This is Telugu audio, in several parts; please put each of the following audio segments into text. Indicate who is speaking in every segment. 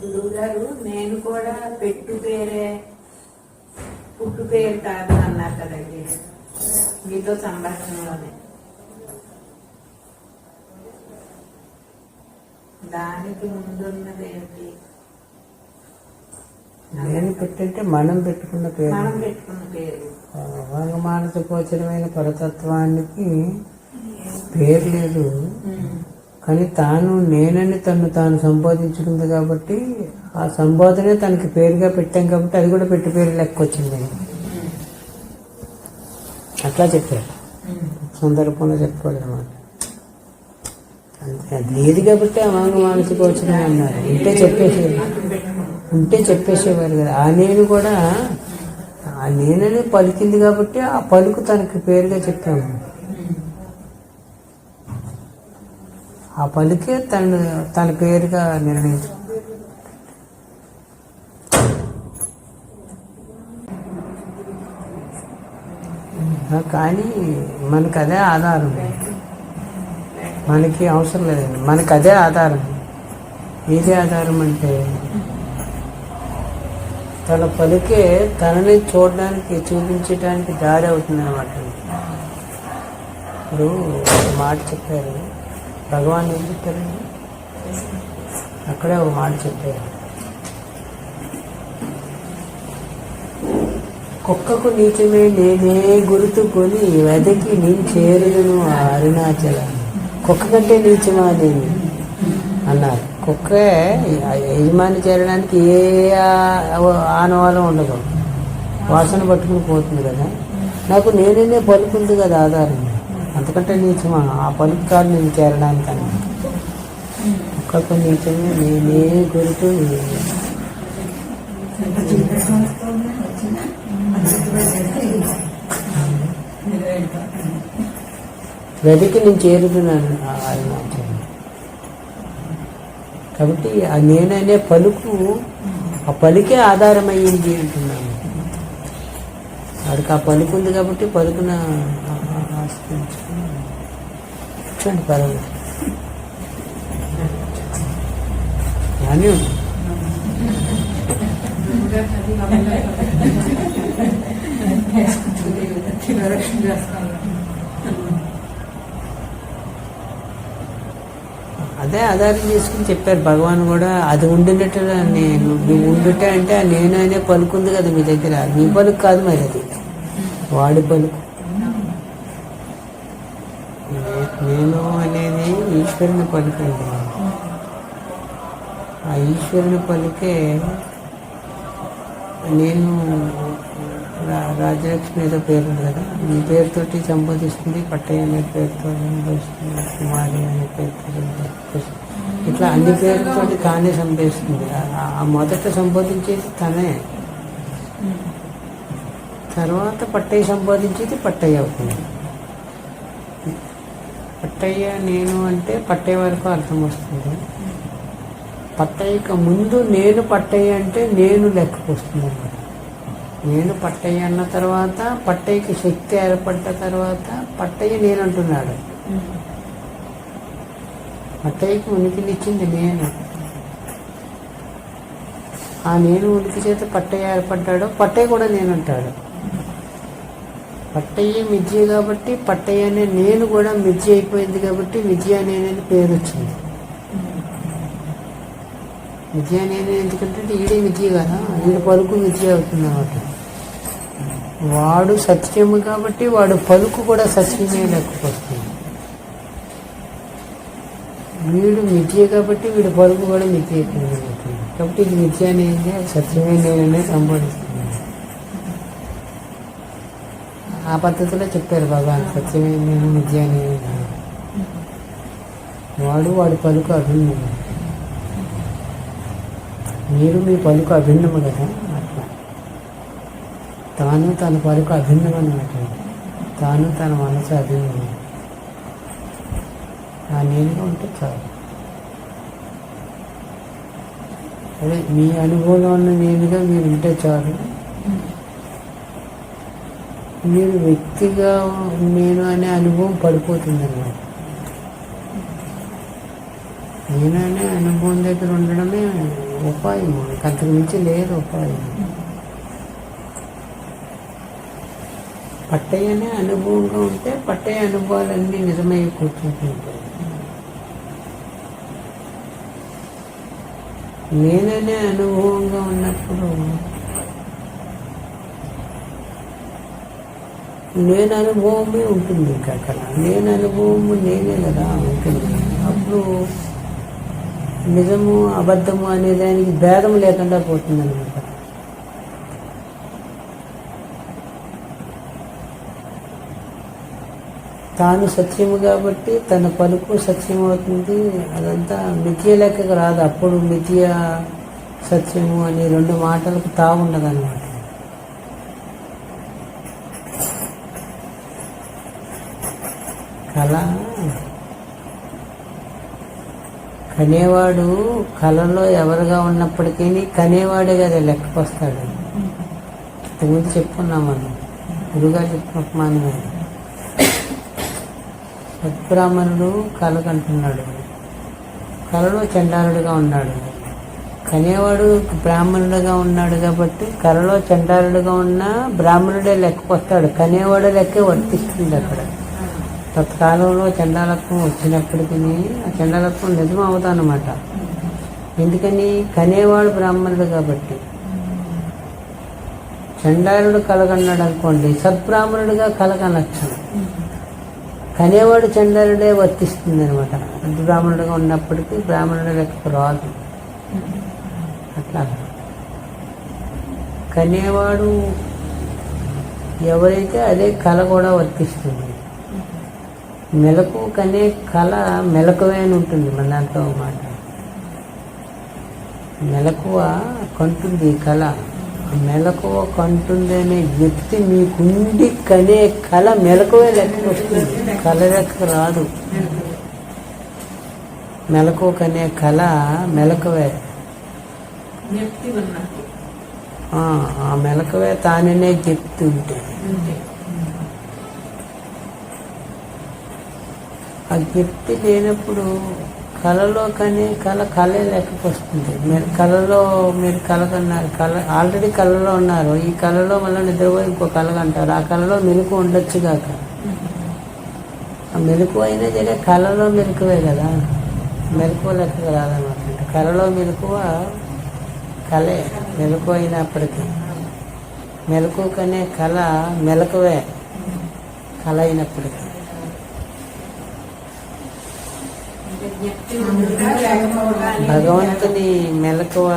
Speaker 1: గురువుగారు నేను కూడా పెట్టు పేరే పుట్టు పేరు కాదు అన్నారు కదండి మీతో సంభాషణలోనే. దానికి ముందున్నది ఏంటి?
Speaker 2: నేను పెట్టంటే మనం పెట్టుకున్న పేరు.
Speaker 1: మనం పెట్టుకున్న పేరు
Speaker 2: మానస గోచరమైన పరతత్వానికి పేరు లేదు. కానీ తాను నేనని తాను సంబోధించుకుంది కాబట్టి ఆ సంబోధనే తనకి పేరుగా పెట్టాం కాబట్టి అది కూడా పెట్టి పేరు లెక్క వచ్చింది. అట్లా చెప్పారు, సందర్భంలో చెప్పాడు అన్నమాట. అది లేదు కాబట్టి అవాంగ మానసిక గోచరం అన్నారు. ఉంటే చెప్పేసేవారు కదా. ఆ నేను కూడా ఆ నేనని పలికింది కాబట్టి ఆ పలుకు తనకి పేరుగా చెప్పాము. ఆ పలికే తన పేరుగా నిర్ణయించు. కానీ మనకు అదే ఆధారం, మనకి అవసరం లేదండి. మనకు అదే ఆధారం. ఏది ఆధారం అంటే తన పలికే తనని చూడడానికి చూపించడానికి దారి అవుతుంది అన్నమాట. ఇప్పుడు మాట చెప్పారు భగవాన్, ఏం చెప్పారండి అక్కడే ఒక మాట చెప్పారు. కుక్కకు నీచమే నేనే గుర్తుకొని వెదకి నీ చేరును అరుణాచల. కుక్క కంటే నీచమా నేను అన్నారు. కుక్క యజమాని చేరడానికి ఏ ఆనవాలం ఉండదు, వాసన పట్టుకుని పోతుంది కదా. నాకు నేనే పలుకుంది కదా ఆధారం. అంతకంటే నీచమా ఆ పలుకు కాదు నేను చేరడానికి అన్న. కుక్కకు నీచమే నేనే గుర్తు వెదకి నేను చేరుతున్నాను అరుణాచలం. కాబట్టి ఆ నేననే పలుకు ఆ పలికే ఆధారమయ్యింది అంటున్నాను. వాడికి ఆ పలుకు ఉంది కాబట్టి పలుకున ఆశ్రయించుకోండి. పర్వాలేదు అని అదే ఆధారం చేసుకుని చెప్పారు భగవాన్ కూడా. అది ఉండినట్టు నేను ఉండుట అంటే నేను అనే పలుకుంది కదా మీ దగ్గర. మీ పలుకు కాదు మరి, అది వాడి పలుకు. నేను అనేది ఈశ్వరుని పలుకండి. ఆ ఈశ్వరుని పలుకే నేను. రాజలక్ష్మి ఏదో పేరు ఉంది కదా, మీ పేరుతోటి సంబోధిస్తుంది. పట్టయ్య అనే పేరుతో సంబోధిస్తుంది, కుమారి అనే పేరుతో సంబోధిస్తుంది. ఇట్లా అన్ని పేర్లతోటి తానే సంబోధిస్తుంది. ఆ మొదట సంబోధించేది తనే, తర్వాత పట్టయ్య సంబోధించేది పట్టయ్య అవుతుంది. పట్టయ్య నేను అంటే పట్టయ్య వరకు అర్థం వస్తుంది. పట్టయ్యకు ముందు నేను పట్టయ్య అంటే నేను లెక్కకు వస్తుంది అన్నమాట. నేను పట్టయ్య అన్న తర్వాత పట్టయ్యకి శక్తి ఏర్పడ్డ తర్వాత పట్టయ్య నేను అంటున్నాడు. పట్టయ్యకి ఉనికినిచ్చింది నేను. ఆ నేను ఉనికి చేత పట్టయ్య ఏర్పడ్డాడు. పట్టయ్య కూడా నేను అంటాడు. పట్టయ్య మిథ్య కాబట్టి పట్టయ్య అనే నేను కూడా మిథ్య అయిపోయింది కాబట్టి విద్య నేనని పేరు వచ్చింది. విద్య నేనే ఎందుకంటే ఈడే విద్య కదా, ఈడు పలుకు విద్య అవుతుంది అన్నమాట. వాడు సత్యము కాబట్టి వాడు పలుకు కూడా సత్యమే లేకపోతుంది. వీడు మిథ్య కాబట్టి వీడు పలుకు కూడా మిథ్య అయిపోయింది కాబట్టి ఇది మిథ్య అనేది సత్యమే నేననే సంబోధిస్తుంది. ఆ పద్ధతిలో చెప్పారు భగవాన్. సత్యమే నేను మిథ్య అనేది వాడి పలుకు అభిన్నము. మీరు మీ పలుకు అభిన్నము కదా. అట్లా తాను తన పలుకు అభిన్నం అన్నమాట. తాను తన మనసు అభిన్నం. ఆ నేనుగా ఉంటే చాలు. అదే మీ అనుభవంలో ఉన్న నేనుగా మీరు ఉంటే చాలు. మీరు వ్యక్తిగా నేను అనే అనుభవం పడిపోతుంది అన్నమాట. నేను అనే అనుభవం దగ్గర ఉండడమే ఉపాయము, అంతకు మించి లేదు ఉపాయం. పట్టయ్యనే అనుభవంగా ఉంటే పట్టయ్య అనుభవాలన్నీ నిజమై కూర్చుంటుంటాయి. నేననే అనుభవంగా ఉన్నప్పుడు నేను అనుభవమే ఉంటుంది. ఇంకా అక్కడ నేను అనుభవము నేనే కదా ఉంటుంది. అప్పుడు నిజము అబద్ధము అనే దానికి భేదం లేకుండా పోతుందన్నమాట. తాను సత్యము కాబట్టి తన పలుకు సత్యం అవుతుంది. అదంతా మిథ్య లెక్కకు రాదు. అప్పుడు మిథ్య సత్యము అనే రెండు మాటలకు తావుండదన్నమాట. కళ కనేవాడు కళలో ఎవరుగా ఉన్నప్పటికీ కనేవాడే కదా లెక్కకు వస్తాడు. ఇంతకుముందు చెప్పుకున్నాం మనం, గురుగారు చెప్పిన ఉపమానమే. సత్బ్రాహ్మణుడు కళ కంటున్నాడు, కళలో చండాలుడుగా ఉన్నాడు. కనేవాడు బ్రాహ్మణుడుగా ఉన్నాడు కాబట్టి కళలో చండాలుడుగా ఉన్న బ్రాహ్మణుడే లెక్కకు వస్తాడు. కనేవాడే లెక్కే వర్తిస్తుంది అక్కడ. తత్కాలంలో చండాలత్వం వచ్చినప్పటికీ ఆ చండాలత్వం నిజం అవుతానమాట. ఎందుకని కనేవాడు బ్రాహ్మణుడు కాబట్టి. చండాలుడు కలగన్నాడు అనుకోండి, సద్బ్రాహ్మణుడిగా కలగనొచ్చు. కనేవాడు చండాలుడే వర్తిస్తుంది అనమాట. బ్రాహ్మణుడిగా ఉన్నప్పటికీ బ్రాహ్మణుడి లెక్కకు రాదు. అట్లా కనేవాడు ఎవరైతే అదే కళ కూడా వర్తిస్తుంది. మెలకు కనే కళ మెలకువే అని ఉంటుంది మన దాంట్లో మాట. మెలకువ కంటుంది కళ, మెలకువ కంటుంది అనే వ్యక్తి మీకుండి కనే కళ మెలకువే లెక్కకు వస్తుంది, కళ లెక్కకు రాదు. మెలకు కనే కళ మెలకువే. ఆ మెలకువే తాననే చెప్తూ ఉంటుంది. ఆ జ్ఞప్తి లేనప్పుడు కళలో కానీ కళే లెక్కకు వస్తుంది. మీరు కళలో మీరు కలగన్నారు, కళ ఆల్రెడీ కళలో ఉన్నారు. ఈ కళలో మళ్ళీ నిద్రపోయి ఇంకో కలగంటారు. ఆ కళలో మెలకు ఉండొచ్చు కాక. ఆ మెలకు అయినా సరే కళలో మెలకువే కదా, మెలకువ లెక్కకు రాదన్నమాట. కళలో మెలకువ కళే, మెలకు అయినప్పటికీ మెలకు కనే కళ మెలకువే కళ అయినప్పటికీ. భగవంతుని మెలకువ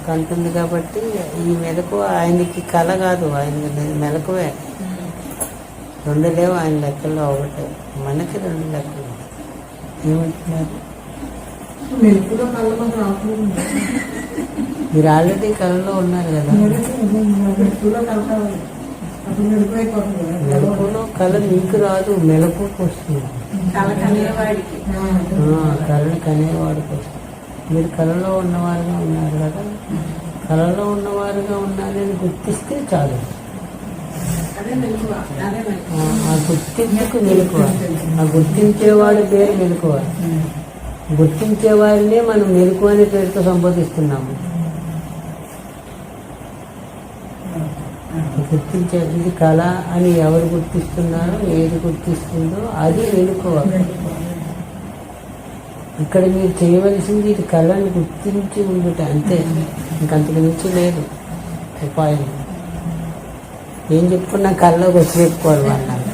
Speaker 2: కంటుంది కాబట్టి ఈ మెలకువ ఆయనకి కళ కాదు, ఆయన మెలకువే. రెండు లేవు ఆయన లెక్కల్లో, ఒకటే. మనకి రెండు లెక్కలు. ఏమంటున్నారు? మీరు ఆల్రెడీ కళలో ఉన్నారు కదా. మెలకులో కళ నీకు రాదు, మెలకువకు వస్తుంది. కళని కనేవాడికి వస్తుంది. మీరు కళలో ఉన్నవారుగా ఉన్నారు కదా, కళలో ఉన్నవారుగా ఉన్నారని గుర్తిస్తే చాలు. ఆ గుర్తింపుకు మెలకువ. ఆ గుర్తించేవాడి పేరు మెలకువ. గుర్తించేవారినే మనం మెలకువ అనే పేరుతో సంబోధిస్తున్నాము. గుర్తించే ఇది కళ అని ఎవరు గుర్తిస్తున్నారో, ఏది గుర్తిస్తుందో అది మెలకువ. ఇక్కడ మీరు చేయవలసింది ఇది కళని గుర్తించి ఉండుట అంతే. ఇంకంతకు మించి లేదు ఉపాయం. ఏం చెప్పుకున్నా కళ్ళలోకి వచ్చి చెప్పుకోవాలి అన్నారు.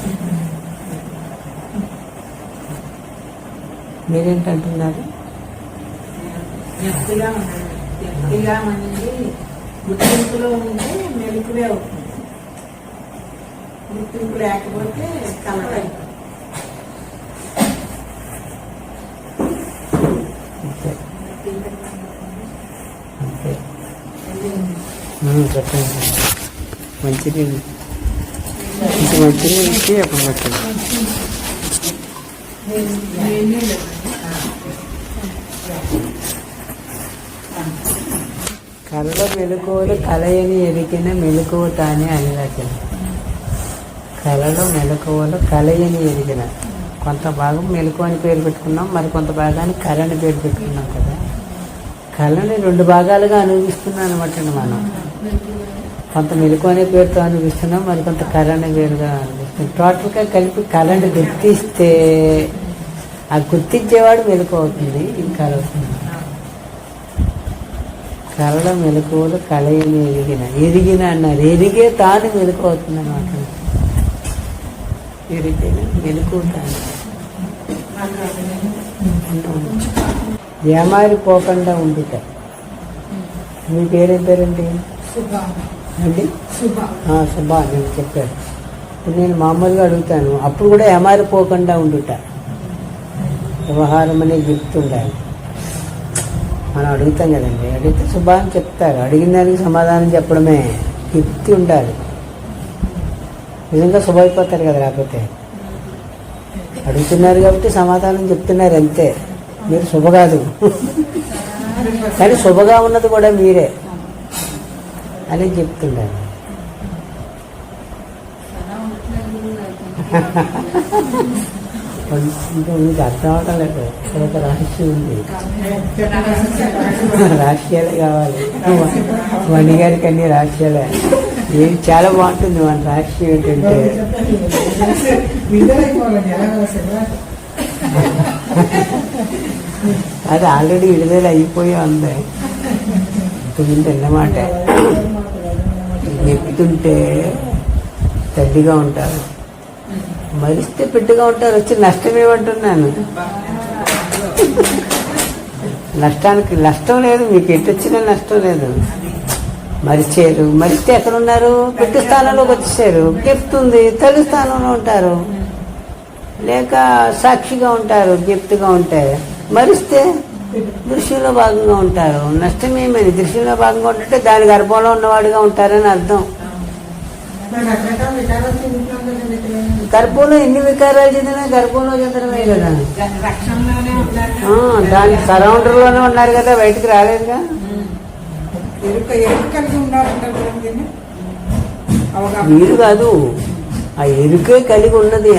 Speaker 2: మీరేంటంటున్నారు?
Speaker 1: గుర్తింపులో ఉంటే మెలకువే అవుతుంది. గుర్తింపు లేకపోతే కలవే.
Speaker 2: చెప్పండి. మంచిది మంచిది ఇచ్చి అప్పుడు మంచిది. కళలో మెలకువలు కలయని ఎరిగిన మెలకువ తానే అనిలకి. కళలో మెలకువలు కలయని ఎరిగిన. కొంత భాగం మెలకువ అని పేరు పెట్టుకున్నాం, మరి కొంత భాగాన్ని కళ అని పేరు పెట్టుకున్నాం కదా. కళని 2 భాగాలుగా అనుభవిస్తున్నాం అనమాట మనం. కొంత మెలకు అనే పేరుతో అనుభవిస్తున్నాం, మరి కొంత కళ అనే పేరుగా అనుభవిస్తున్నాం. టోటల్గా కలిపి కళని గుర్తిస్తే ఆ గుర్తించేవాడు మెలకు అవుతుంది, ఇది కళ అవుతుంది. కళల మెలకువలు కళయని ఎరిగిన అన్నారు. ఎరిగే తాను మెలకు అవుతుంది అన్నమాట. ఎరిగిన మెలకు తాను ఏమారిపోకుండా ఉండుట. మీ పేరేం పేరండి? అండి శుభ. నేను చెప్పాను. ఇప్పుడు నేను మామూలుగా అడుగుతాను, అప్పుడు కూడా ఏమారిపోకుండా ఉండుట. వ్యవహారం అనే గిఫ్ట్ ఉండాలి. మనం అడుగుతాం కదండి, అడిగితే శుభ అని చెప్తారు. అడిగిన దానికి సమాధానం చెప్పడమే గిఫ్ట్ ఉండాలి. నిజంగా శుభ అయిపోతారు కదా. లేకపోతే అడుగుతున్నారు కాబట్టి సమాధానం చెప్తున్నారు అంతే. మీరు శుభ కాదు, కానీ శుభగా ఉన్నది కూడా మీరే అని చెప్తున్నారు. ఇంకా మీకు అర్థం అవటం లేదు. ఇక్కడ ఒక రహస్యం ఉంది. రహస్యాలే కావాలి. వణి గారికి అన్ని రహస్యాలే. ఏది చాలా బాగుంటుంది మన రహస్యం ఏంటంటే, అది ఆల్రెడీ విడుదల అయిపోయి ఉంది. అన్నమాట. ఎక్కుతుంటే తల్లిగా ఉంటారు, మరిస్తే పెట్టుగా ఉంటారు. వచ్చి నష్టం ఏమంటున్నాను? నష్టానికి నష్టం లేదు, మీకు ఎట్టొచ్చినా నష్టం లేదు. మరిచారు, మరిస్తే ఎక్కడున్నారు? పెట్టు స్థానంలోకి వచ్చేసారు. గిఫ్తుంది, తల్లి స్థానంలో ఉంటారు, లేక సాక్షిగా ఉంటారు. గిఫ్ట్గా ఉంటే మరిస్తే దృశ్యంలో భాగంగా ఉంటారు. నష్టం ఏమైంది? దృశ్యంలో భాగంగా ఉంటుంటే దాని గర్భంలో ఉన్నవాడుగా ఉంటారని అర్థం. గర్భంలో ఎన్ని వికారాలు చెందినా గర్భంలో చెందడమే కదా. దాని సరౌండర్లోనే ఉన్నారు కదా, బయటికి రాలేదుగా. మీరు కాదు, ఆ ఎరుకే కలిగి ఉన్నది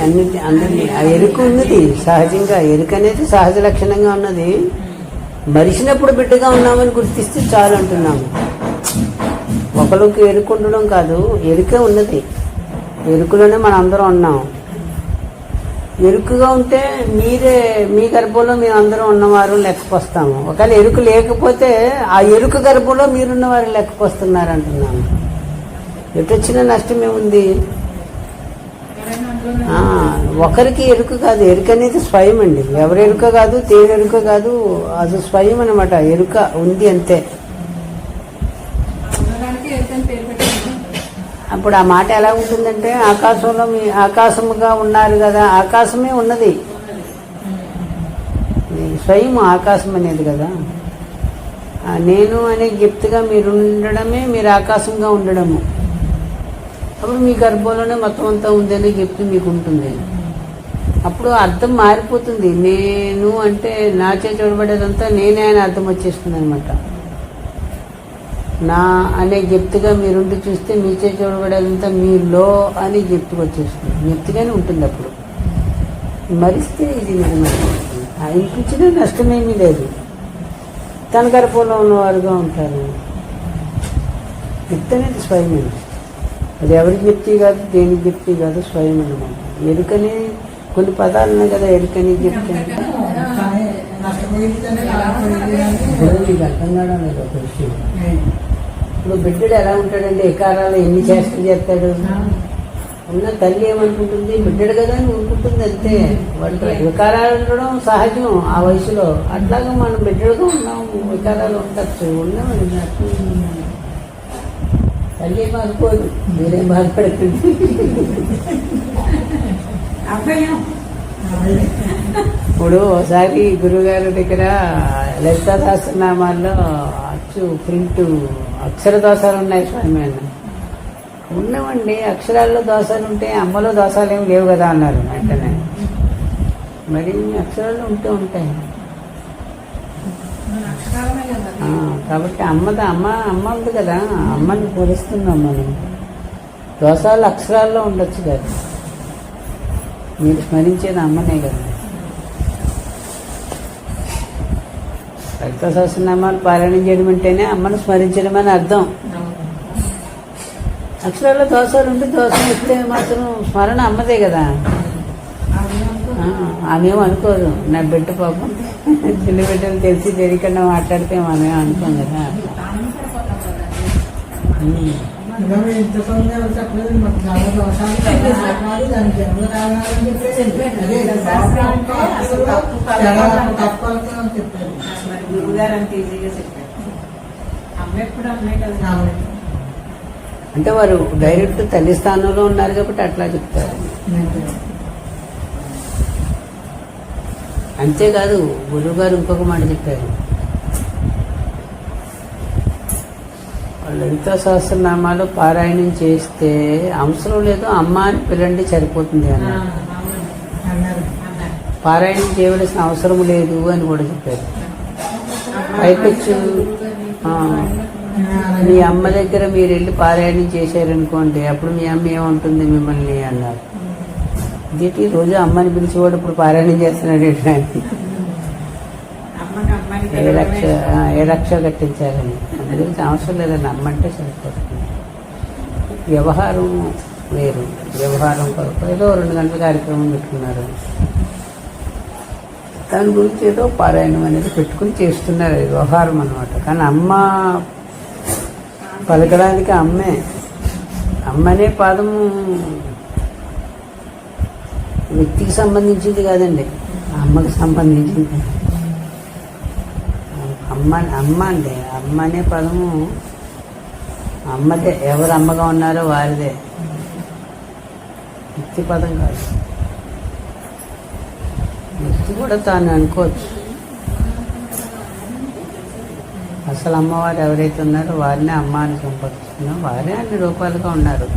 Speaker 2: అందరినీ. ఆ ఎరుక ఉన్నది సహజంగా. ఎరుక అనేది సహజ లక్షణంగా ఉన్నది. మరిచినప్పుడు బిడ్డగా ఉన్నామని గుర్తిస్తే చాలు అంటున్నాము. ఒకరికి ఎరుక ఉండడం కాదు, ఎరుకే ఉన్నది. ఎరుకలోనే మనం అందరం ఉన్నాం. ఎరుకగా ఉంటే మీరే మీ గర్భంలో మేము అందరం ఉన్నవారు లెక్కకొస్తాము. ఒకవేళ ఎరుక లేకపోతే ఆ ఎరుక గర్భంలో మీరున్నవారు లెక్కకొస్తున్నారు అంటున్నాము. ఎటొచ్చిన నష్టం ఏముంది? ఒకరికి ఎరుక కాదు. ఎరుక అనేది స్వయం అండి. ఎవరి ఎరుక కాదు, తేని ఎరుక కాదు, అది స్వయం అనమాట. ఎరుక ఉంది అంతే. అప్పుడు ఆ మాట ఎలా ఉంటుందంటే, ఆకాశంలో మీ ఆకాశముగా ఉన్నారు కదా, ఆకాశమే ఉన్నది. స్వయం ఆకాశం అనేది కదా. నేను అనే గిఫ్ట్గా మీరు ఉండడమే మీరు ఆకాశంగా ఉండడము. అప్పుడు మీ గర్భంలోనే మొత్తం అంతా ఉందని గిఫ్ట్ మీకు ఉంటుంది. అప్పుడు అర్థం మారిపోతుంది. నేను అంటే నాచే చూడబడేదంతా నేనే అని అర్థం వచ్చేస్తుంది అనమాట. నా అనే గిఫ్ట్గా మీరుండి చూస్తే మీచే చూడబడేదంతా మీలో అని గిఫ్ట్కి వచ్చేస్తుంది. గిఫ్ట్గానే ఉంటుంది. అప్పుడు మరిస్తే ఇది నిజమైపోతుంది. ఇంకొచ్చిన నష్టమేమీ లేదు. తన గర్భంలో ఉన్నవారుగా ఉంటారు. గిఫ్ట్ అనేది స్వయం. అది ఎవరి గిఫ్ట్ కాదు, దేని గిఫ్ట్ కాదు, స్వయం అన్నమాట. ఎరుకని కొన్ని పదాలు ఉన్నాయి కదా, ఎరుకని గిఫ్ట్ అంటే. మీకు అర్థం కావడం లేదు ఒక విషయం. ఇప్పుడు బిడ్డడు ఎలా ఉంటాడంటే, ఎకారాలు ఎన్ని చేష్టలు చేస్తాడు. ఉన్న తల్లి ఏమనుకుంటుంది? బిడ్డడు కదా అని ఊరుకుంటుంది అంతే. వాడు వికారాలు ఉండడం సహజం ఆ వయసులో. అట్లాగా మనం బిడ్డడుగా ఉన్నాము, వికారాలు ఉండొచ్చు, ఉన్నామండి. తల్లి బాధపోదు, మీరేం బాధపడుతుంది. ఇప్పుడు ఒకసారి గురువుగారి దగ్గర లలితా సహస్రనామాల్లో అచ్చు ప్రింట్ అక్షర దోషాలు ఉన్నాయి స్వామి అన్న. ఉన్నామండి, అక్షరాల్లో దోషాలు ఉంటే అమ్మలో దోషాలు ఏమి లేవు కదా అన్నారు వెంటనే. మరి అక్షరాలు ఉంటూ ఉంటాయి కాబట్టి అమ్మ ఉంది కదా, అమ్మని పూరిస్తున్నాం మనం. దోషాలు అక్షరాల్లో ఉండొచ్చు కదా, మీరు స్మరించేది అమ్మనే కదా. లలితా సహస్రనామాలు పారాయణం చేయడం అంటేనే అమ్మను స్మరించడం అని అర్థం. అక్షరాల్లో దోషాలు ఉంటే దోషం వస్తే మాత్రం స్మరణ అమ్మదే కదా. ఆమెమో అనుకోదు, నా బిడ్డ పాపం చిన్న బిడ్డలు తెలిసి తెలియకుండా మాట్లాడితే మనమేం అనుకోం కదా.
Speaker 1: గురువుగారు అంత ఈజీగా చెప్పారు. అమ్మ ఎప్పుడు అమ్మే కదా.
Speaker 2: అంటే వారు డైరెక్ట్ తల్లి స్థానంలో ఉన్నారు కాబట్టి అట్లా చెప్తారు. అంతేకాదు గురువు గారు ఇంకొక మాట చెప్పారు, లలితా సహస్రనామాలు పారాయణం చేస్తే అవసరం లేదు అమ్మ అని పిల్లండి సరిపోతుంది అన్నారు. పారాయణం చేయవలసిన అవసరం లేదు అని కూడా చెప్పారు. పైకొచ్చు మీ అమ్మ దగ్గర మీరు వెళ్ళి పారాయణం చేశారనుకోండి, అప్పుడు మీ అమ్మ ఏముంటుంది మిమ్మల్ని అన్నారు. ఇదేంటి రోజు అమ్మని పిలిచేవాడు ఇప్పుడు పారాయణం చేస్తున్నాడు ఏంటంటే ఏ లక్ష కట్టించాలని. అందుగురించి అవసరం లేదని అమ్మంటే సరిపోతుంది. వ్యవహారం వేరు, వ్యవహారం కొరకు ఏదో 2 గంటల కార్యక్రమం పెట్టుకున్నారు, దాని గురించి ఏదో పారాయణం అనేది పెట్టుకుని చేస్తున్నారు, వ్యవహారం అనమాట. కానీ అమ్మ పలకడానికి అమ్మనే పాదము వ్యక్తికి సంబంధించింది కాదండి, అమ్మకి సంబంధించింది. అమ్మ అండి, అమ్మ అనే పదము అమ్మదే, ఎవరు అమ్మగా ఉన్నారో వారిదే, వ్యక్తి పదం కాదు. వ్యక్తి కూడా తాను అనుకోవచ్చు. అసలు అమ్మవారు ఎవరైతే ఉన్నారో వారినే అమ్మ అని సంపర్కిస్తున్నాం, వారే అన్ని రూపాలుగా ఉన్నారు.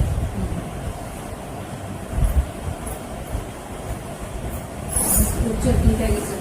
Speaker 1: కూర్చో, టీ తాగేసి